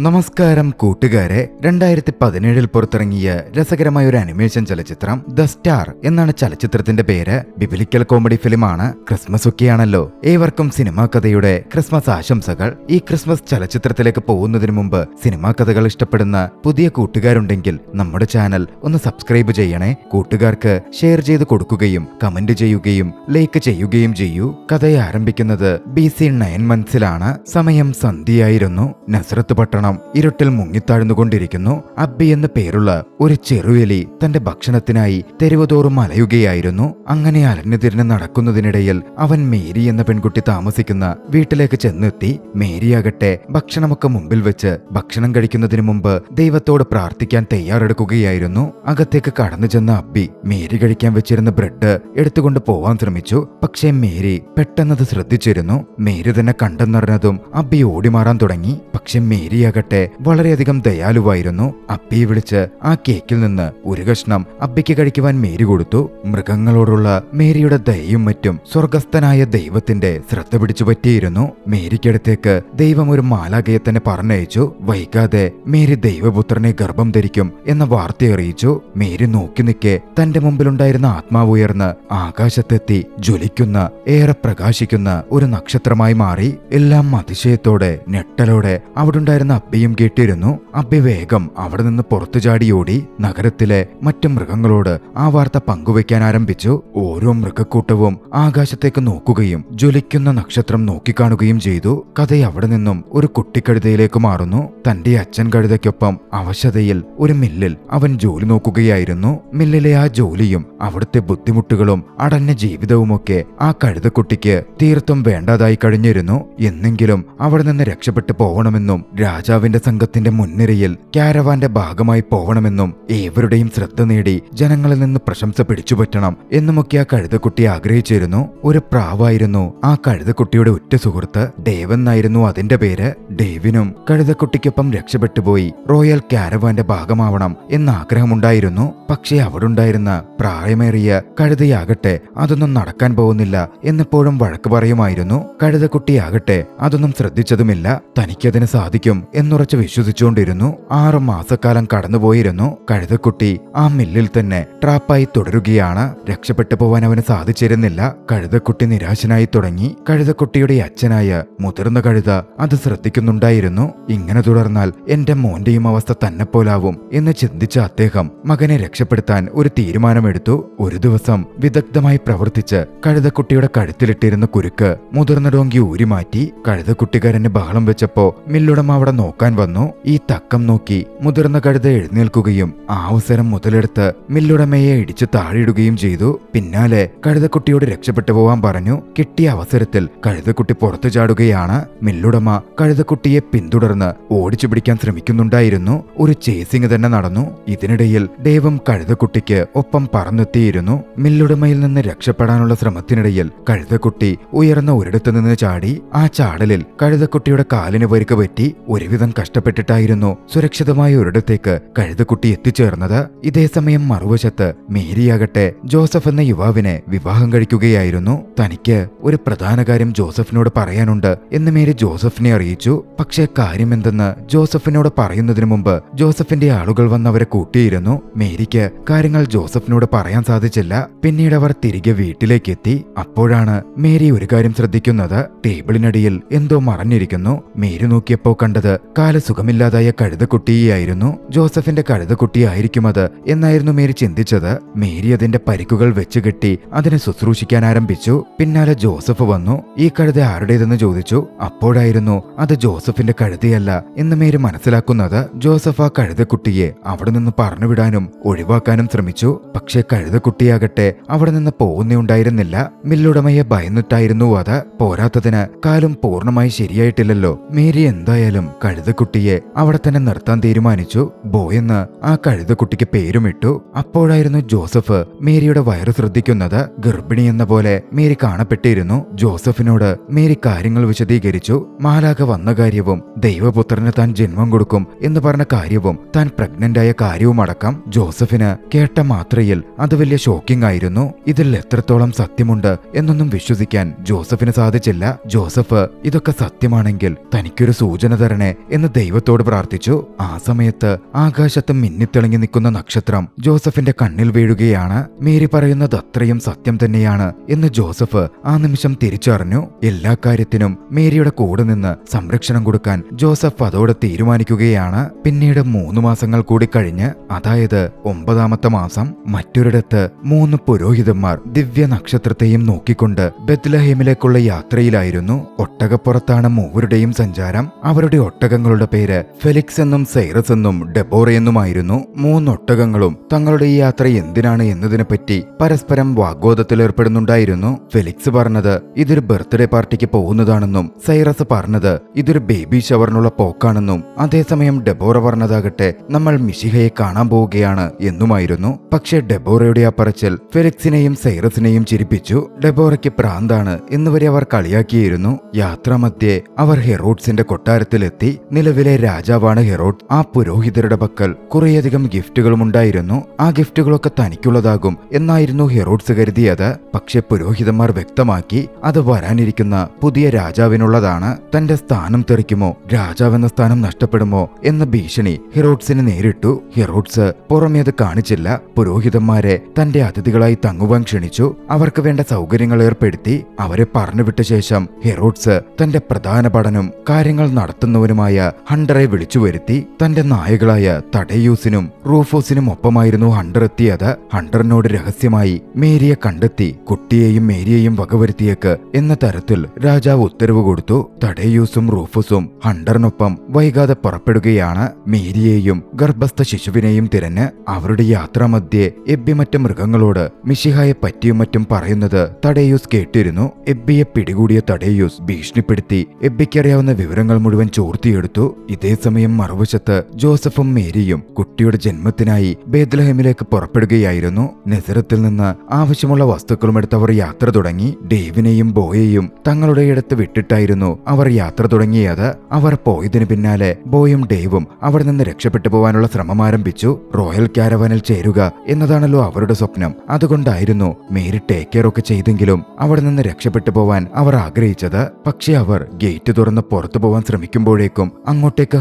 നമസ്കാരം കൂട്ടുകാരെ, 2017 പുറത്തിറങ്ങിയ രസകരമായ ഒരു അനിമേഷൻ ചലച്ചിത്രം ദ സ്റ്റാർ എന്നാണ് ചലച്ചിത്രത്തിന്റെ പേര്. ബിബിലിക്കൽ കോമഡി ഫിലിമാണ്. ക്രിസ്മസ് ഒക്കെയാണല്ലോ. ഏവർക്കും സിനിമാ കഥയുടെ ക്രിസ്മസ് ആശംസകൾ. ഈ ക്രിസ്മസ് ചലച്ചിത്രത്തിലേക്ക് പോകുന്നതിന് മുമ്പ് സിനിമാ കഥകൾ ഇഷ്ടപ്പെടുന്ന പുതിയ കൂട്ടുകാരുണ്ടെങ്കിൽ നമ്മുടെ ചാനൽ ഒന്ന് സബ്സ്ക്രൈബ് ചെയ്യണേ. കൂട്ടുകാർക്ക് ഷെയർ ചെയ്ത് കൊടുക്കുകയും കമന്റ് ചെയ്യുകയും ലൈക്ക് ചെയ്യുകയും ചെയ്യൂ. കഥയെ ആരംഭിക്കുന്നത് BC 9 monthsലാണ്. സമയം സന്ധ്യയായിരുന്നു. നസ്രത്ത് പട്ടണം ഇരുട്ടിൽ മുങ്ങിത്താഴ്ന്നുകൊണ്ടിരിക്കുന്നു. അബ്ബി എന്ന് പേരുള്ള ഒരു ചെറുഎലി തന്റെ ഭക്ഷണത്തിനായി തെരുവുതോറും അലയുകയായിരുന്നു. അങ്ങനെ അലഞ്ഞുതിരിഞ്ഞ് നടക്കുന്നതിനിടയിൽ അവൻ മേരി എന്ന പെൺകുട്ടി താമസിക്കുന്ന വീട്ടിലേക്ക് ചെന്നെത്തി. മേരിയാകട്ടെ ഭക്ഷണമൊക്കെ മുമ്പിൽ വെച്ച് ഭക്ഷണം കഴിക്കുന്നതിന് മുമ്പ് ദൈവത്തോട് പ്രാർത്ഥിക്കാൻ തയ്യാറെടുക്കുകയായിരുന്നു. അകത്തേക്ക് കടന്നു ചെന്ന അബ്ബി മേരി കഴിക്കാൻ വെച്ചിരുന്ന ബ്രെഡ് എടുത്തുകൊണ്ട് പോവാൻ ശ്രമിച്ചു. പക്ഷേ മേരി പെട്ടെന്നത് ശ്രദ്ധിച്ചിരുന്നു. മേരി തന്നെ കണ്ടെന്നറിഞ്ഞതും അബ്ബി ഓടിമാറാൻ തുടങ്ങി. പക്ഷെ മേരിയാകട്ടെ വളരെയധികം ദയാലുവായിരുന്നു. അബ്ബിയെ വിളിച്ച് ആ കേക്കിൽ നിന്ന് ഒരു കഷ്ണം അബ്ബിക്ക് കഴിക്കുവാൻ മേരി കൊടുത്തു. മൃഗങ്ങളോടുള്ള മേരിയുടെ ദയയും മറ്റും സ്വർഗസ്ഥനായ ദൈവത്തിന്റെ ശ്രദ്ധ പിടിച്ചു പറ്റിയിരുന്നു. മേരിക്കടുത്തേക്ക് ദൈവം ഒരു മാലാഖയെ തന്നെ പറഞ്ഞയച്ചു. വൈകാതെ മേരി ദൈവപുത്രനെ ഗർഭം ധരിക്കും എന്ന വാർത്ത അറിയിച്ചു. മേരി നോക്കി നിൽക്കെ തന്റെ മുമ്പിലുണ്ടായിരുന്ന ആത്മാവ് ഉയർന്ന് ആകാശത്തെത്തി ജ്വലിക്കുന്ന ഏറെ പ്രകാശിക്കുന്ന ഒരു നക്ഷത്രമായി മാറി. എല്ലാം അതിശയത്തോടെ ഞെട്ടലോടെ അവിടെ ഉണ്ടായിരുന്ന അബ്ബിയും കേട്ടിരുന്നു. അബ്ബി വേഗം അവിടെ നിന്ന് പുറത്തു ചാടിയോടി നഗരത്തിലെ മറ്റു മൃഗങ്ങളോട് ആ വാർത്ത പങ്കുവെക്കാൻ ആരംഭിച്ചു. ഓരോ മൃഗക്കൂട്ടവും ആകാശത്തേക്ക് നോക്കുകയും ജ്വലിക്കുന്ന നക്ഷത്രം നോക്കിക്കാണുകയും ചെയ്തു. കഥ അവിടെ നിന്നും ഒരു കുട്ടിക്കഴുതയിലേക്ക് മാറുന്നു. തന്റെ അച്ഛൻ കഴുതയ്ക്കൊപ്പം അവശതയിൽ ഒരു മില്ലിൽ അവൻ ജോലി നോക്കുകയായിരുന്നു. മില്ലിലെ ആ ജോലിയും അവിടുത്തെ ബുദ്ധിമുട്ടുകളും അടഞ്ഞ ജീവിതവുമൊക്കെ ആ കഴുതക്കുട്ടിക്ക് തീർത്തും വേണ്ടാതായി കഴിഞ്ഞിരുന്നു. എന്നെങ്കിലും അവിടെ നിന്ന് രക്ഷപ്പെട്ടു പോവണമെന്നും രാജാവിന്റെ സംഘത്തിന്റെ മുൻനിരയിൽ കാരവാന്റെ ഭാഗമായി പോവണമെന്നും ഏവരുടെയും ശ്രദ്ധ നേടി ജനങ്ങളിൽ നിന്ന് പ്രശംസ പിടിച്ചുപറ്റണം എന്നുമൊക്കെ ആ കഴുതക്കുട്ടി ആഗ്രഹിച്ചിരുന്നു. ഒരു പ്രാവായിരുന്നു ആ കഴുതക്കുട്ടിയുടെ ഉറ്റ സുഹൃത്ത്. ഡേവ് എന്നായിരുന്നു അതിന്റെ പേര്. ഡേവിനും കഴുതക്കുട്ടിക്കൊപ്പം രക്ഷപ്പെട്ടുപോയി റോയൽ കാരവാന്റെ ഭാഗമാവണം എന്ന ആഗ്രഹമുണ്ടായിരുന്നു. പക്ഷേ അവിടുണ്ടായിരുന്ന പ്രായമേറിയ കഴുതയാകട്ടെ അതൊന്നും നടക്കാൻ പോകുന്നില്ല എന്നെപ്പോഴും വഴക്ക് പറയുമായിരുന്നു. കഴുതക്കുട്ടിയാകട്ടെ അതൊന്നും ശ്രദ്ധിച്ചതുമില്ല. തനിക്കതിന് സാധിക്കും എന്നുറച്ച് വിശ്വസിച്ചുകൊണ്ടിരുന്നു. 6 മാസക്കാലം കടന്നുപോയിരുന്നു. കഴുതക്കുട്ടി ആ മില്ലിൽ തന്നെ ട്രാപ്പായി തുടരുകയാണ്. രക്ഷപ്പെട്ടു പോവാൻ അവന് സാധിച്ചിരുന്നില്ല. കഴുതക്കുട്ടി നിരാശനായി തുടങ്ങി. കഴുതക്കുട്ടിയുടെ അച്ഛനായ മുതിർന്ന കഴുത അത് ശ്രദ്ധിക്കുന്നുണ്ടായിരുന്നു. ഇങ്ങനെ തുടർന്നാൽ എന്റെ മോന്റെയും അവസ്ഥ തന്നെ പോലാവും എന്ന് ചിന്തിച്ച അദ്ദേഹം മകനെ രക്ഷപ്പെടുത്താൻ ഒരു തീരുമാനമെടുത്തു. ഒരു ദിവസം വിദഗ്ധമായി പ്രവർത്തിച്ച് കഴുതക്കുട്ടിയുടെ കഴുത്തിലിട്ടിരുന്ന കുരുക്ക് മുതിർന്ന ഡോങ്കി ഊരിമാറ്റി. കഴുതക്കുട്ടിക്കാരന് ബഹളം വെച്ചപ്പോ മില്ലുടമ അവിടെ നോക്കാൻ വന്നു. ഈ തക്കം നോക്കി മുതിർന്ന കഴുത എഴുന്നേൽക്കുകയും ആ അവസരം മുതലെടുത്ത് മില്ലുടമയെ ഇടിച്ചു താഴെയിടുകയും ചെയ്തു. പിന്നാലെ കഴുതക്കുട്ടിയോട് രക്ഷപ്പെട്ടു പോവാൻ പറഞ്ഞു. കിട്ടിയ അവസരത്തിൽ കഴുതക്കുട്ടി പുറത്തു ചാടുകയാണ്. മില്ലുടമ കഴുതക്കുട്ടിയെ പിന്തുടർന്ന് ഓടിച്ചു പിടിക്കാൻ ശ്രമിക്കുന്നുണ്ടായിരുന്നു. ഒരു ചേസിംഗ് തന്നെ നടന്നു. ഇതിനിടയിൽ ഡേവും കഴുതക്കുട്ടിക്ക് ഒപ്പം പറന്നെത്തിയിരുന്നു. മില്ലുടമയിൽ നിന്ന് രക്ഷപ്പെടാനുള്ള ശ്രമത്തിനിടയിൽ കഴുതക്കുട്ടി ഉയർന്ന ഒരിടത്തു നിന്ന് ചാടി. ആ ചാടലിൽ കഴുതക്കുട്ടിയുടെ കാലിന് പരിക്ക് പറ്റി. ഒരുവിധം കഷ്ടപ്പെട്ടിട്ടായിരുന്നു സുരക്ഷിതമായ ഒരിടത്തേക്ക് കഴുതക്കുട്ടി എത്തിച്ചേർന്നത്. ഇതേസമയം മറുവശത്ത് മേരിയാകട്ടെ ജോസഫ് എന്ന യുവാവിനെ വിവാഹം കഴിക്കുകയായിരുന്നു. തനിക്ക് ഒരു പ്രധാന കാര്യം ജോസഫിനോട് പറയാനുണ്ട് എന്ന് മേരി ജോസഫിനെ അറിയിച്ചു. പക്ഷേ കാര്യമെന്തെന്ന് ജോസഫിനോട് പറയുന്നതിനു മുമ്പ് ജോസഫിന്റെ ആളുകൾ വന്നവരെ കൂട്ടിയിരുന്നു. മേരിക്ക് കാര്യങ്ങൾ ജോസഫിനോട് പറയാൻ സാധിച്ചില്ല. പിന്നീട് അവർ തിരികെ വീട്ടിലേക്ക് എത്തി. അപ്പോഴാണ് മേരി ഒരു കാര്യം ശ്രദ്ധിക്കുന്നത്. ടേബിളിനടിയിൽ എന്തോ മറഞ്ഞിരിക്കുന്നു. മേരി നോക്കിയപ്പോ കണ്ടത് കാല് സുഖമില്ലാതായ കഴുതക്കുട്ടിയായിരുന്നു. ജോസഫിന്റെ കഴുതക്കുട്ടിയായിരിക്കും അത് എന്നായിരുന്നു മേരി ചിന്തിച്ചത്. മേരി അതിന്റെ പരിക്കുകൾ വെച്ചുകെട്ടി അതിനെ ശുശ്രൂഷിക്കാൻ ആരംഭിച്ചു. പിന്നാലെ ജോസഫ് വന്നു. ഈ കഴുത ആരുടേതെന്ന് ചോദിച്ചു. അപ്പോഴായിരുന്നു അത് ജോസഫിന്റെ കഴുതയല്ല എന്ന് മേരി മനസ്സിലാക്കുന്നത്. ജോസഫ് ആ കഴുതക്കുട്ടിയെ അവിടെ നിന്ന് പറഞ്ഞുവിടാനും ഒഴിവാക്കാനും ശ്രമിച്ചു. പക്ഷേ കഴുതക്കുട്ടിയാകട്ടെ അവിടെ നിന്ന് പോകുന്നുണ്ടായിരുന്നില്ല. മില്ലുടമയെ ഭയന്നിട്ടായിരുന്നു അത്. പോരാത്തതിന് കാലും പൂർണ്ണമായി ശരിയായിട്ടില്ലല്ലോ. മേരി എന്തായാലും കഴുതക്കുട്ടിയെ അവിടെ തന്നെ നിർത്താൻ തീരുമാനിച്ചു. ബോയെന്ന് ആ കഴുതക്കുട്ടിക്ക് പേരുമിട്ടു. അപ്പോഴായിരുന്നു ജോസഫ് മേരിയുടെ വയറ് ശ്രദ്ധിക്കുന്നത്. ഗർഭിണി എന്ന പോലെ മേരി കാണപ്പെട്ടിരുന്നു. ജോസഫിനോട് മേരി കാര്യങ്ങൾ വിശദീകരിച്ചു. മാലാഖ വന്ന കാര്യവും ദൈവപുത്രന് താൻ ജന്മം കൊടുക്കും എന്ന് പറഞ്ഞ കാര്യവും താൻ പ്രഗ്നന്റ് ആയ കാര്യവും അടക്കം ജോസഫിന് കേട്ട മാത്രയിൽ അത് വലിയ ഷോക്കിംഗ് ആയിരുന്നു. ഇതിൽ എത്രത്തോളം സത്യമുണ്ട് എന്നൊന്നും വിശ്വസിക്കാൻ ജോസഫിന് സാധിച്ചില്ല. ജോസഫ് ഇതൊക്കെ സത്യമാണെങ്കിൽ തനിക്കൊരു സൂചന തരണേ എന്ന് ദൈവത്തോട് പ്രാർത്ഥിച്ചു. ആ സമയത്ത് ആകാശത്ത് മിന്നിത്തിളങ്ങി നിൽക്കുന്ന നക്ഷത്രം ജോസഫിന്റെ കണ്ണിൽ വീഴുകയാണ്. മേരി പറയുന്നത് അത്രയും സത്യം തന്നെയാണ് എന്ന് ജോസഫ് ആ നിമിഷം തിരിച്ചറിഞ്ഞു. എല്ലാ കാര്യത്തിനും മേരിയുടെ കൂടെ നിന്ന് സംരക്ഷണം കൊടുക്കാൻ ജോസഫ് അതോടെ തീരുമാനിക്കുകയാണ്. പിന്നീട് 3 മാസങ്ങൾ കൂടി കഴിഞ്ഞ്, അതായത് 9ാമത്തെ മാസം, മറ്റൊരിടത്ത് 3 പുരോഹിതന്മാർ ദിവ്യ നക്ഷത്രത്തെയും നോക്കിക്കൊണ്ട് ബെത്ലഹേമിലേക്കുള്ള യാത്രയിലായിരുന്നു. ഒട്ടകപ്പുറത്താണ് മൂവരുടെയും സഞ്ചാരം. അവരുടെ ഒട്ടകങ്ങളുടെ പേര് ഫെലിക്സ് എന്നും സൈറസ് എന്നും ഡെബോറ എന്നുമായിരുന്നു. 3 ഒട്ടകങ്ങളും തങ്ങളുടെ ഈ യാത്ര എന്തിനാണ് എന്നതിനെപ്പറ്റി പരസ്പരം വാഗ്വാദത്തിലേർപ്പെടുന്നുണ്ടായിരുന്നു. ഫെലിക്സ് പറഞ്ഞത് ഇതൊരു ബർത്ത്ഡേ പാർട്ടിക്ക് പോകുന്നതാണെന്നും സൈറസ് പറഞ്ഞത് ഇതൊരു ബേബി ഷവറിനുള്ള പോക്കാണെന്നും അതേസമയം ഡെബോറ പറഞ്ഞതാകട്ടെ നമ്മൾ മിശിഹയെ കാണാൻ പോവുകയാണ് എന്നുമായിരുന്നു. പക്ഷേ ഡെബോറയുടെ ആ പറച്ചിൽ ഫെലിക്സിനെയും സൈറസിനെയും ചിരിപ്പിച്ചു. ഡെബോറയ്ക്ക് പ്രാന്താണ് എന്നുവരെ അവർ കളിയാക്കിയിരുന്നു. യാത്രാമധ്യേ അവർ ഹെറോഡ്സിന്റെ കൊട്ടാരത്തിലെത്തി. നിലവിലെ രാജാവാണ് ഹെറോഡ്. ആ പുരോഹിതരുടെ പക്കൽ കുറേയധികം ഗിഫ്റ്റുകളും ഉണ്ടായിരുന്നു. ആ ഗിഫ്റ്റുകളൊക്കെ തനിക്കുള്ളതാകും എന്നായിരുന്നു ഹെറോഡ്സ് കരുതിയത്. പക്ഷെ പുരോഹിതന്മാർ വ്യക്തമാക്കി അത് വരാനിരിക്കുന്ന പുതിയ രാജാവിനുള്ളതാണ്. തന്റെ സ്ഥാനം തെറിക്കുമോ, രാജാവെന്ന സ്ഥാനം നഷ്ടപ്പെടുമോ എന്ന ഭീഷണി ഹെറോഡ്സിന് നേരിട്ടു. ഹെറോഡ്സ് പുറമേ അത് കാണിച്ചില്ല. പുരോഹിതന്മാരെ തന്റെ അതിഥികളായി തങ്ങുവാൻ ക്ഷണിച്ചു. അവർക്ക് വേണ്ട സൗകര്യങ്ങൾ ഏർപ്പെടുത്തി. അവരെ പറഞ്ഞുവിട്ട ശേഷം ഹെറോഡ്സ് തന്റെ പ്രധാന പഠനം കാര്യങ്ങൾ നടത്തുന്നവനുമായ ഹണ്ടറെ വിളിച്ചു വരുത്തി. തന്റെ നായകളായ തടയൂസിനും റൂഫോസിനും ഒപ്പമായിരുന്നു ഹണ്ടർ എത്തിയത്. ഹണ്ടറിനോട് രഹസ്യമായി മേരിയെ കണ്ടെത്തി കുട്ടിയെയും മേരിയെയും വകവരുത്തിയേക്ക് എന്ന തരത്തിൽ രാജാവ് ഉത്തരവ് കൊടുത്തു. തടയൂസും റൂഫോസും ഹണ്ടറിനൊപ്പം വൈകാതെ പുറപ്പെടുകയാണ്. മേരിയെയും ഗർഭസ്ഥ ശിശുവിനെയും തിരഞ്ഞ്. അവരുടെ യാത്രാമധ്യേ എബ്ബി മറ്റു മൃഗങ്ങളോട് മിശിഹായെ പറ്റിയും മറ്റും പറയുന്നത് തടയൂസ് കേട്ടിരുന്നു. എബ്ബിയെ പിടികൂടിയ തടയൂസ് ഭീഷണിപ്പെടുത്തി എബ്ബിക്കറിയാവുന്ന വിവരങ്ങൾ മുഴുവൻ ചോർത്തിയെടുത്തു. ഇതേസമയം മറുവശത്ത് ജോസഫും മേരിയും കുട്ടിയുടെ ജന്മത്തിനായി ബേത്ലഹേമിലേക്ക് പുറപ്പെടുകയായിരുന്നു. നസറത്തിൽ നിന്ന് ആവശ്യമുള്ള വസ്തുക്കളും എടുത്ത് അവർ യാത്ര തുടങ്ങി. ഡേവിനെയും ബോയെയും തങ്ങളുടെ ഇടത്ത് വിട്ടിട്ടായിരുന്നു അവർ യാത്ര തുടങ്ങിയത്. അവർ പോയതിനു പിന്നാലെ ബോയും ഡേവും അവിടെ നിന്ന് രക്ഷപ്പെട്ടു പോവാനുള്ള ശ്രമം ആരംഭിച്ചു. റോയൽ കാരവാനിൽ ചേരുക എന്നതാണല്ലോ അവരുടെ സ്വപ്നം. അതുകൊണ്ടായിരുന്നു മേരി ടേക്ക് കെയർ ഒക്കെ ചെയ്തെങ്കിലും അവിടെ നിന്ന് രക്ഷപ്പെട്ടു പോവാൻ അവർ ആഗ്രഹിച്ചത്. പക്ഷെ അവർ ഗേറ്റ് തുറന്ന് പുറത്തു പോവാൻ ശ്രമിക്കുമ്പോഴേക്കും അങ്ങോട്ടേക്ക്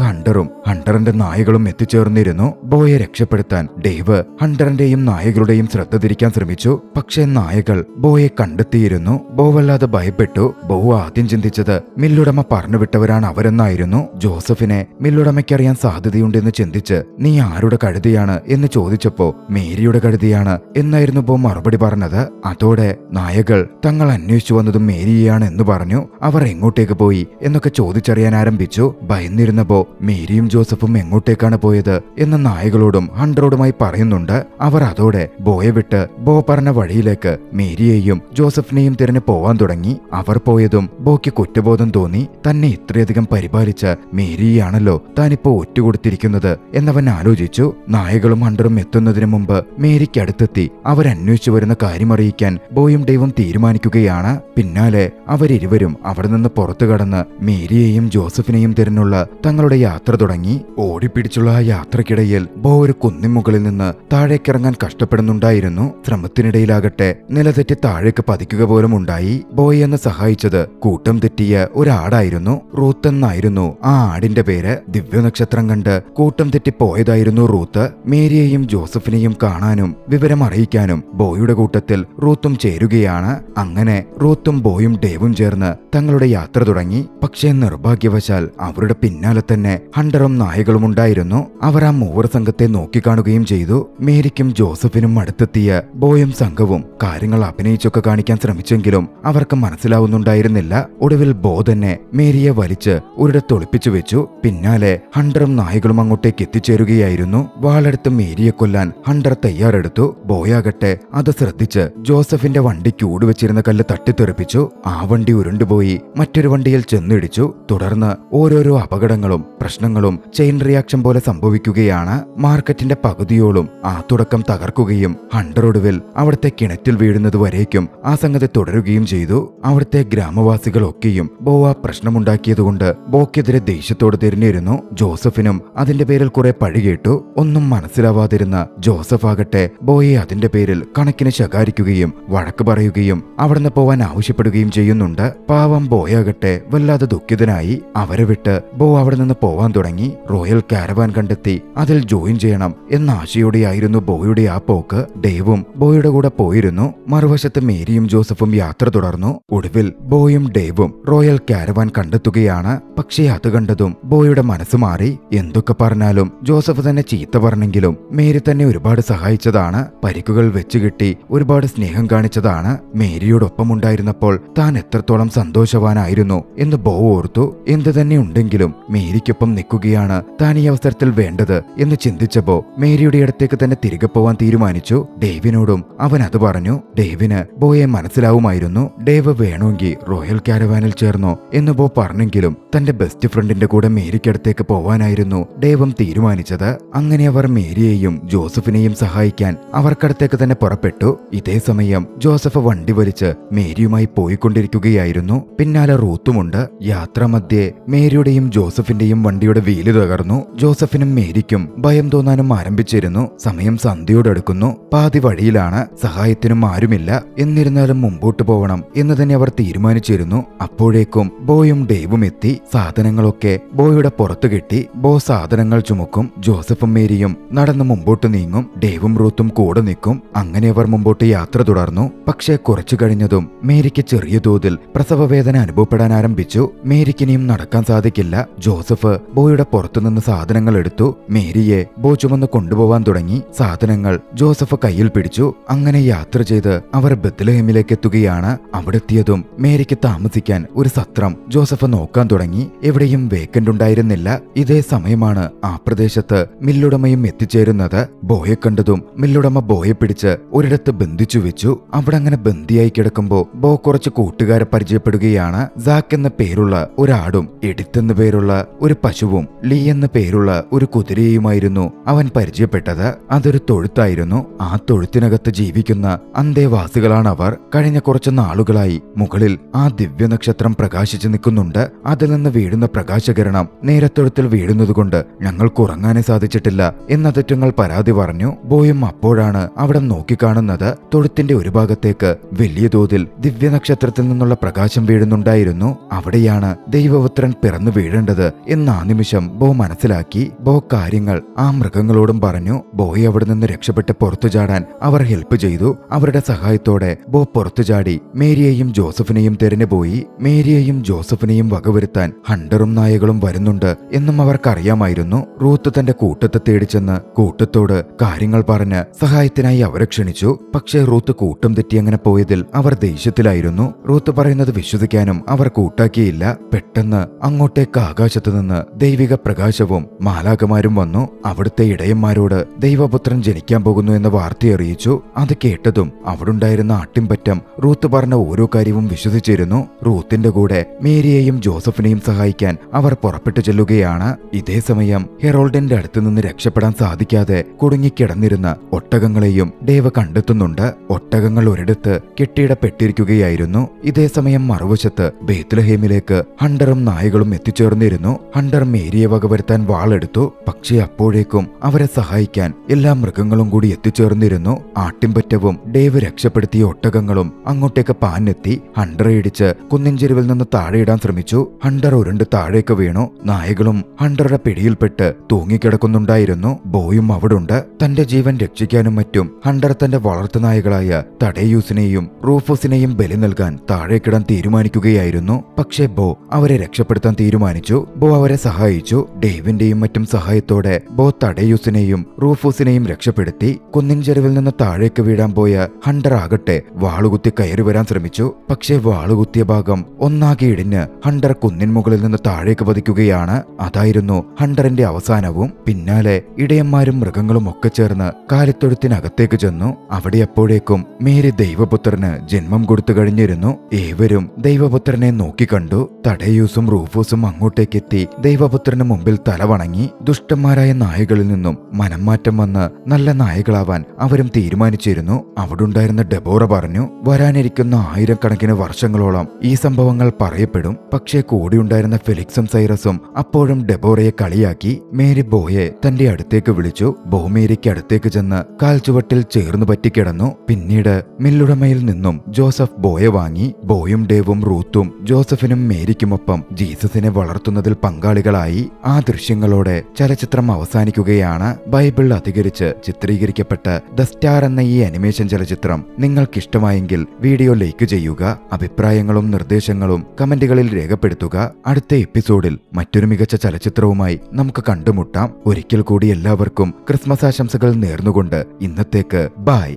ഹണ്ടറിന്റെ നായകളും എത്തിച്ചേർന്നിരുന്നു. ബോയെ രക്ഷപ്പെടുത്താൻ ഡേവ് ഹണ്ടറിന്റെയും നായകളുടെയും ശ്രദ്ധ തിരിക്കാൻ ശ്രമിച്ചു. പക്ഷേ നായകൾ ബോയെ കണ്ടെത്തിയിരുന്നു. ബോ വല്ലാതെ ഭയപ്പെട്ടു. ബോ ആദ്യം ചിന്തിച്ചത് മില്ലുടമ പറഞ്ഞുവിട്ടവരാണ് അവരെന്നായിരുന്നു. ജോസഫിനെ മില്ലുടമയ്ക്കറിയാൻ സാധ്യതയുണ്ടെന്ന് ചിന്തിച്ച് നീ ആരുടെ കഴുതിയാണ് എന്ന് ചോദിച്ചപ്പോ മേരിയുടെ കഴുതിയാണ് എന്നായിരുന്നു ബോ മറുപടി പറഞ്ഞത്. അതോടെ നായകൾ തങ്ങൾ അന്വേഷിച്ചു വന്നതും മേരിയെയാണ് എന്ന് പറഞ്ഞു. അവർ എങ്ങോട്ടേക്ക് പോയി എന്നൊക്കെ ചോദിച്ചറിയാൻ ആരംഭിച്ചു. ഭയന്നിരുന്ന ബോ മേരിയും ജോസഫും എങ്ങോട്ടേക്കാണ് പോയത് എന്ന് നായകളോടും ഹണ്ടറോടുമായി പറയുന്നുണ്ട്. അവർ അതോടെ ബോയെ വിട്ട് ബോ പറഞ്ഞ വഴിയിലേക്ക് മേരിയെയും ജോസഫിനെയും തിരഞ്ഞു പോവാൻ തുടങ്ങി. അവർ പോയതും ബോയ്ക്ക് കുറ്റബോധം തോന്നി. തന്നെ ഇത്രയധികം പരിപാലിച്ച മേരിയാണല്ലോ താനിപ്പോ ഒറ്റുകൊടുത്തിരിക്കുന്നത് എന്നവൻ ആലോചിച്ചു. നായകളും ഹണ്ടറും എത്തുന്നതിന് മുമ്പ് മേരിക്കടുത്തെത്തി അവരന്വേഷിച്ചു വരുന്ന കാര്യമറിയിക്കാൻ ബോയും ഡേവും തീരുമാനിക്കുകയാണ്. പിന്നാലെ അവരിരുവരും അവിടെ നിന്ന് പുറത്തു കടന്ന് മേരിയെയും ജോസഫിനെയും തിരഞ്ഞുള്ള തങ്ങളുടെ യാത്ര തുടങ്ങി. ഓടിപ്പിടിച്ചുള്ള ആ യാത്രക്കിടയിൽ ബോ ഒരു കുന്നിൻമുകളിൽ നിന്ന് താഴേക്കിറങ്ങാൻ കഷ്ടപ്പെടുന്നുണ്ടായിരുന്നു. ശ്രമത്തിനിടയിലാകട്ടെ നിലതെറ്റി താഴേക്ക് പതിക്കുക പോലും ഉണ്ടായി. ബോയെ എന്ന് സഹായിച്ചത് കൂട്ടം തെറ്റിയ ഒരാടായിരുന്നു. റൂത്ത് എന്നായിരുന്നു ആ ആടിന്റെ പേര്. ദിവ്യനക്ഷത്രം കണ്ട് കൂട്ടം തെറ്റിപ്പോയതായിരുന്നു റൂത്ത്. മേരിയെയും ജോസഫിനെയും കാണാനും വിവരം അറിയിക്കാനും ബോയുടെ കൂട്ടത്തിൽ റൂത്തും ചേരുകയാണ്. അങ്ങനെ റൂത്തും ബോയും ഡേവും ചേർന്ന് തങ്ങളുടെ യാത്ര തുടങ്ങി. പക്ഷേ നിർഭാഗ്യവശാൽ അവരുടെ പിന്നാലെ തന്നെ ഹണ്ടറും നായകളും ഉണ്ടായിരുന്നു. അവർ ആ മൂവർ സംഘത്തെ നോക്കിക്കാണുകയും ചെയ്തു. മേരിക്കും ജോസഫിനും അടുത്തെത്തിയ ബോയും സംഘവും കാര്യങ്ങൾ അഭിനയിച്ചൊക്കെ കാണിക്കാൻ ശ്രമിച്ചെങ്കിലും അവർക്ക് മനസ്സിലാവുന്നുണ്ടായിരുന്നില്ല. ഒടുവിൽ ബോ തന്നെ മേരിയെ വലിച്ച് ഒരിടത്തൊളിപ്പിച്ചു വെച്ചു. പിന്നാലെ ഹണ്ടറും നായകളും അങ്ങോട്ടേക്ക് എത്തിച്ചേരുകയായിരുന്നു. വാളെടുത്ത് മേരിയെ കൊല്ലാൻ ഹണ്ടർ തയ്യാറെടുത്തു. ബോയാകട്ടെ അത് ശ്രദ്ധിച്ച് ജോസഫിന്റെ വണ്ടിക്ക് ഊടുവെച്ചിരുന്ന കല്ല് തട്ടിത്തെറിപ്പിച്ചു. ആ വണ്ടി ഉരുണ്ടുപോയി മറ്റൊരു വണ്ടിയിൽ ചെന്നിടിച്ചു. തുടർന്ന് ഓരോരോ അപകടങ്ങളും പ്രശ്നങ്ങളും ചെയിൻ റിയാക്ഷൻ പോലെ സംഭവിക്കുകയാണ്. മാർക്കറ്റിന്റെ പകുതിയോളം ആ തുടക്കം തകർക്കുകയും ഹണ്ടർ ഒടുവിൽ അവിടുത്തെ കിണറ്റിൽ വീഴുന്നത് വരേക്കും ആ സംഗതി തുടരുകയും ചെയ്തു. അവിടുത്തെ ഗ്രാമവാസികളൊക്കെയും ബോ ആ പ്രശ്നമുണ്ടാക്കിയതുകൊണ്ട് ബോക്കെതിരെ ദേഷ്യത്തോട് തിരിഞ്ഞിരുന്നു. ജോസഫിനും അതിന്റെ പേരിൽ കുറെ പഴി കേട്ടു. ഒന്നും മനസ്സിലാവാതിരുന്ന ജോസഫ് ആകട്ടെ ബോയെ അതിന്റെ പേരിൽ കണക്കിന് ശകാരിക്കുകയും വഴക്ക് പറയുകയും അവിടുന്ന് പോവാൻ ആവശ്യപ്പെടുകയും ചെയ്യുന്നുണ്ട്. പാവം ബോയാകട്ടെ വല്ലാതെ ദുഃഖിതനായി. അവരെ വിട്ട് ബോ ബോ അവിടെ നിന്ന് പോവാൻ തുടങ്ങി. റോയൽ കാരവാൻ കണ്ടെത്തി അതിൽ ജോയിൻ ചെയ്യണം എന്ന ആശയോടെയായിരുന്നു ബോയുടെ ആ പോക്ക്. ഡേവും ബോയുടെ കൂടെ പോയിരുന്നു. മറുവശത്ത് മേരിയും ജോസഫും യാത്ര തുടർന്നു. ഒടുവിൽ ബോയും ഡേവും റോയൽ കാരവാൻ കണ്ടെത്തുകയാണ്. പക്ഷേ അത് കണ്ടതും ബോയുടെ മനസ്സ് മാറി. എന്തൊക്കെ പറഞ്ഞാലും ജോസഫ് തന്നെ ചീത്ത പറഞ്ഞെങ്കിലും മേരി തന്നെ ഒരുപാട് സഹായിച്ചതാണ്. പരിക്കുകൾ വെച്ചുകിട്ടി ഒരുപാട് സ്നേഹം കാണിച്ചതാണ്. മേരിയോടൊപ്പം ഉണ്ടായിരുന്നപ്പോൾ താൻ എത്രത്തോളം സന്തോഷവാനായിരുന്നു എന്ന് ബോ ഓർത്തു. എന്തു തന്നെ ഉണ്ടെങ്കിലും മേരിക്കൊപ്പം നിൽക്കുകയാണ് താൻ ഈ അവസരത്തിൽ വേണ്ടത് എന്ന് ചിന്തിച്ചപ്പോ മേരിയുടെ അടുത്തേക്ക് തന്നെ തിരികെ പോവാൻ തീരുമാനിച്ചു. ഡേവിനോടും അവൻ അത് പറഞ്ഞു. ഡേവിന് ബോയെ മനസ്സിലാവുമായിരുന്നു. ഡേവ് വേണമെങ്കിൽ റോയൽ കാരവാനിൽ ചേർന്നോ എന്ന് ബോ പറഞ്ഞെങ്കിലും തന്റെ ബെസ്റ്റ് ഫ്രണ്ടിന്റെ കൂടെ മേരിക്കടുത്തേക്ക് പോവാനായിരുന്നു ഡേവും തീരുമാനിച്ചത്. അങ്ങനെ അവർ മേരിയെയും ജോസഫിനെയും സഹായിക്കാൻ അവർക്കടുത്തേക്ക് തന്നെ പുറപ്പെട്ടു. ഇതേ സമയം ജോസഫ് വണ്ടി വലിച്ച് മേരിയുമായി പോയിക്കൊണ്ടിരിക്കുകയായിരുന്നു. പിന്നാലെ റൂത്തുമുണ്ട്. യാത്രാമധ്യേ മേരിയുടെയും ജോസഫിന്റെയും വണ്ടിയുടെ വീല് തകർന്നു. ജോസഫിനും മേരിക്കും ഭയം തോന്നാനും ആരംഭിച്ചിരുന്നു. സമയം സന്ധ്യയോടടുക്കുന്നു. പാതി വഴിയിലാണ്. സഹായത്തിനും ആരുമില്ല. എന്നിരുന്നാലും മുമ്പോട്ട് പോവണം എന്ന് തന്നെ അവർ തീരുമാനിച്ചിരുന്നു. അപ്പോഴേക്കും ബോയും ഡേവും എത്തി. സാധനങ്ങളൊക്കെ ബോയുടെ പുറത്തു കെട്ടി. ബോ സാധനങ്ങൾ ചുമക്കും. ജോസഫും മേരിയും നടന്ന് മുമ്പോട്ട് നീങ്ങും. ഡേവും റൂത്തും കൂടെ നിൽക്കും. അങ്ങനെ അവർ മുമ്പോട്ട് യാത്ര തുടർന്നു. പക്ഷേ കുറച്ചു കഴിഞ്ഞതും മേരിക്ക് ചെറിയ തോതിൽ പ്രസവവേദന അനുഭവപ്പെടാൻ ആരംഭിച്ചു. മേരിക്കിനിയും നടക്കാൻ സാധിക്കില്ല. ജോസഫ് ബോയുടെ പുറത്തുനിന്ന് സാധനങ്ങൾ എടുത്തു. മേരിയെ ബോ ചുമന്ന് കൊണ്ടുപോവാൻ തുടങ്ങി. സാധനങ്ങൾ ജോസഫ് കയ്യിൽ പിടിച്ചു. അങ്ങനെ യാത്ര ചെയ്ത് അവർ ബത്ലഹേമിലേക്ക് എത്തുകയാണ്. അവിടെത്തിയതും മേരിക്ക് താമസിക്കാൻ ഒരു സത്രം ജോസഫ് നോക്കാൻ തുടങ്ങി. എവിടെയും വേക്കന്റ് ഉണ്ടായിരുന്നില്ല. ഇതേ സമയമാണ് ആ പ്രദേശത്ത് മില്ലുടമയും എത്തിച്ചേരുന്നത്. ബോയെ കണ്ടതും മില്ലുടമ ബോയെ പിടിച്ച് ഒരിടത്ത് ബന്ധിച്ചു വെച്ചു. അവിടെ അങ്ങനെ ബന്ദിയായി കിടക്കുമ്പോ ബോ കുറച്ച് കൂട്ടുകാരെ പരിചയപ്പെടുകയാണ്. സാക്ക് എന്ന പേരുള്ള ഒരാടും എഡിത്ത് എന്ന പേരുള്ള ഒരു പശുവും ലീ എന്ന പേരുള്ള ഒരു കുതിരയുമായിരുന്നു അവൻ പരിചയപ്പെട്ടത്. അതൊരു തൊഴുത്തായിരുന്നു. ആ തൊഴുത്തിനകത്ത് ജീവിക്കുന്ന അന്തേവാസികളാണ് അവർ. കഴിഞ്ഞ കുറച്ച് നാളുകളായി മുകളിൽ ആ ദിവ്യനക്ഷത്രം പ്രകാശിച്ചു നിൽക്കുന്നുണ്ട്. അതിൽ നിന്ന് വീഴുന്ന പ്രകാശകിരണം നേരെ തൊഴുത്തിൽ വീഴുന്നതുകൊണ്ട് ഞങ്ങൾക്ക് ഉറങ്ങാനേ സാധിച്ചിട്ടില്ല എന്നതിറ്റങ്ങൾ പരാതി പറഞ്ഞു. ബോയും അപ്പോഴാണ് അവിടെ നോക്കിക്കാണുന്നത്. തൊഴുത്തിന്റെ ഒരു ഭാഗത്തേക്ക് വലിയ തോതിൽ ദിവ്യനക്ഷത്രത്തിൽ നിന്നുള്ള പ്രകാശം വീഴുന്നുണ്ടായിരുന്നു. അവിടെയാണ് ദൈവപുത്രൻ പിറന്നു വീഴേണ്ടത് എന്ന് ആ നിമിഷം ബോ മനസ്സിലാക്കി. ബോ കാര്യങ്ങൾ ആ മൃഗങ്ങളോടും പറഞ്ഞു. ബോയെ അവിടെ നിന്ന് രക്ഷപ്പെട്ട് പുറത്തു ചാടാൻ അവർ ഹെൽപ്പ് ചെയ്തു. അവരുടെ സഹായത്തോടെ ബോ പുറത്തു ചാടി മേരിയെയും ജോസഫിനെയും തെരഞ്ഞുപോയി. മേരിയെയും ജോസഫിനെയും വകവരുത്താൻ ഹണ്ടറും നായകളും വരുന്നുണ്ട് എന്നും അവർക്കറിയാമായിരുന്നു. റൂത്ത് തന്റെ കൂട്ടത്തെ തേടിച്ചെന്ന് കൂട്ടത്തോട് കാര്യങ്ങൾ പറഞ്ഞ് സഹായത്തിനായി അവരെ ക്ഷണിച്ചു. പക്ഷേ റൂത്ത് കൂട്ടം തെറ്റി അങ്ങനെ പോയതിൽ അവർ ദേഷ്യത്തിലായിരുന്നു. റൂത്ത് പറയുന്നത് വിശ്വസിക്കാനും അവർ കൂട്ടാക്കിയില്ല. പെട്ടെന്ന് അങ്ങോട്ടേക്ക് ആകാശത്തു നിന്ന് ദൈവിക പ്രകാശവും മാലാഖമാരും വന്നു. അവിടുത്തെ ഇടയന്മാരോട് ദൈവപുത്രൻ ജനിക്കാൻ പോകുന്നു എന്ന വാർത്ത അറിയിച്ചു. അത് കേട്ടതും അവിടുണ്ടായിരുന്ന ആട്ടിൻപറ്റം റൂത്ത് പറഞ്ഞ ഓരോ കാര്യവും വിശ്വസിച്ചിരുന്നു. റൂത്തിന്റെ കൂടെ മേരിയെയും ജോസഫിനെയും സഹായിക്കാൻ അവർ പുറപ്പെട്ടു ചെല്ലുകയാണ്. ഇതേ സമയം ഹെറോൾഡിന്റെ അടുത്തു നിന്ന് രക്ഷപ്പെടാൻ സാധിക്കാതെ കുടുങ്ങിക്കിടന്നിരുന്ന ഒട്ടകങ്ങളെയും ഡേവ് കണ്ടെത്തുന്നുണ്ട്. ഒട്ടകങ്ങൾ ഒരിടത്ത് കെട്ടിയിടപ്പെട്ടിരിക്കുകയായിരുന്നു. ഇതേ സമയം മറുവശത്ത് ബേത്ലഹേമിലേക്ക് ഹണ്ടറും നായകളും എത്തിച്ചേർന്നിരുന്നു. ഹണ്ടർ മേരിയെ വകവരുത്താൻ വാളെടുത്തു. പക്ഷേ അപ്പോഴേക്കും അവരെ സഹായിക്കാൻ എല്ലാ മൃഗങ്ങളും കൂടി എത്തിച്ചേർന്നിരുന്നു. ആട്ടിൻപറ്റവും ഡേവ് രക്ഷപ്പെടുത്തിയ ഒട്ടകങ്ങളും അങ്ങോട്ടേക്ക് പാഞ്ഞെത്തി. ഹണ്ടറെ ഇടിച്ച് കുന്നിൻചെരുവിൽ നിന്ന് താഴെയിടാൻ ശ്രമിച്ചു. ഹണ്ടർ ഉരുണ്ട് താഴേക്ക് വീണു. നായകളും ഹണ്ടറുടെ പിടിയിൽപ്പെട്ട് തൂങ്ങിക്കിടക്കുന്നുണ്ടായിരുന്നു. ബോയും അവിടുണ്ട്. തന്റെ ജീവൻ രക്ഷിക്കാനും മറ്റും ഹണ്ടർ തന്റെ വളർത്തുനായകളായ തടയൂസിനെയും റൂഫൂസിനെയും ബലി നൽകാൻ താഴേക്കിടാൻ തീരുമാനിക്കുകയായിരുന്നു. പക്ഷേ ബോ അവരെ രക്ഷപ്പെടുത്താൻ തീരുമാനിച്ചു. ബോ അവരെ സഹായിച്ചു. ഡേവിന്റെയും മറ്റും സഹായത്തോടെ ബോ തടയൂസിനെയും റൂഫൂസിനെയും രക്ഷപ്പെടുത്തി. കുന്നിൻചെരുവിൽ നിന്ന് താഴേക്ക് വീഴാൻ പോയ ഹണ്ടർ ആകട്ടെ വാളുകുത്തി കയറി വരാൻ ശ്രമിച്ചു. പക്ഷേ വാളുകുത്തിയ ഭാഗം ഒന്നാകെ ഇടിഞ്ഞ് ഹണ്ടർ കുന്നിൻ മുകളിൽ നിന്ന് താഴേക്ക് പതിക്കുകയാണ്. അതായിരുന്നു ഹണ്ടറിന്റെ അവസാനവും. പിന്നാലെ ഇടയന്മാരും മൃഗങ്ങളും ഒക്കെ ചേർന്ന് കാലിത്തൊഴുത്തിനകത്തേക്ക് ചെന്നു. അവിടെ അപ്പോഴേക്കും മേരി ദൈവപുത്രന് ജന്മം കൊടുത്തു കഴിഞ്ഞിരുന്നു. ഏവരും ദൈവപുത്രനെ നോക്കിക്കണ്ടു. തടയൂസും റൂഫൂസും അങ്ങോട്ടേക്കെത്തി ദൈവപുത്രന് മുമ്പിൽ തലവണങ്ങി. ദുഷ്ടന്മാരായ നായകളിൽ നിന്നും മനംമാറ്റം വന്ന് നല്ല നായകളാവാൻ അവരും തീരുമാനിച്ചിരുന്നു. അവിടുണ്ടായിരുന്ന ഡെബോറ പറഞ്ഞു, വരാനിരിക്കുന്ന 1000 വർഷങ്ങളോളം ഈ സംഭവങ്ങൾ പറയപ്പെടും. പക്ഷേ കൂടിയുണ്ടായിരുന്ന ഫെലിക്സും സൈറസും അപ്പോഴും ഡെബോറയെ കളിയാക്കി. മേരി ബോയെ തന്റെ അടുത്തേക്ക് വിളിച്ചു. ബോ മേരിക്ക് അടുത്തേക്ക് ചെന്ന് കാൽച്ചുവട്ടിൽ ചേർന്നു പറ്റിക്കിടന്നു. പിന്നീട് മില്ലുടമയിൽ നിന്നും ജോസഫ് ബോയെ വാങ്ങി. ബോയും ഡേവും റൂത്തും ജോസഫിനും മേരിക്കുമൊപ്പം ജീസസിനെ വളർത്തുന്ന നടക്കുന്നതിൽ പങ്കാളികളായി. ആ ദൃശ്യങ്ങളോടെ ചലച്ചിത്രം അവസാനിക്കുകയാണ്. ബൈബിൾ അധികരിച്ച് ചിത്രീകരിക്കപ്പെട്ട ദ സ്റ്റാർ എന്ന ഈ അനിമേഷൻ ചലച്ചിത്രം നിങ്ങൾക്കിഷ്ടമായെങ്കിൽ വീഡിയോ ലൈക്ക് ചെയ്യുക. അഭിപ്രായങ്ങളും നിർദ്ദേശങ്ങളും കമന്റുകളിൽ രേഖപ്പെടുത്തുക. അടുത്ത എപ്പിസോഡിൽ മറ്റൊരു മികച്ച ചലച്ചിത്രവുമായി നമുക്ക് കണ്ടുമുട്ടാം. ഒരിക്കൽ കൂടി എല്ലാവർക്കും ക്രിസ്മസ് ആശംസകൾ നേർന്നുകൊണ്ട് ഇന്നത്തേക്ക് ബൈ.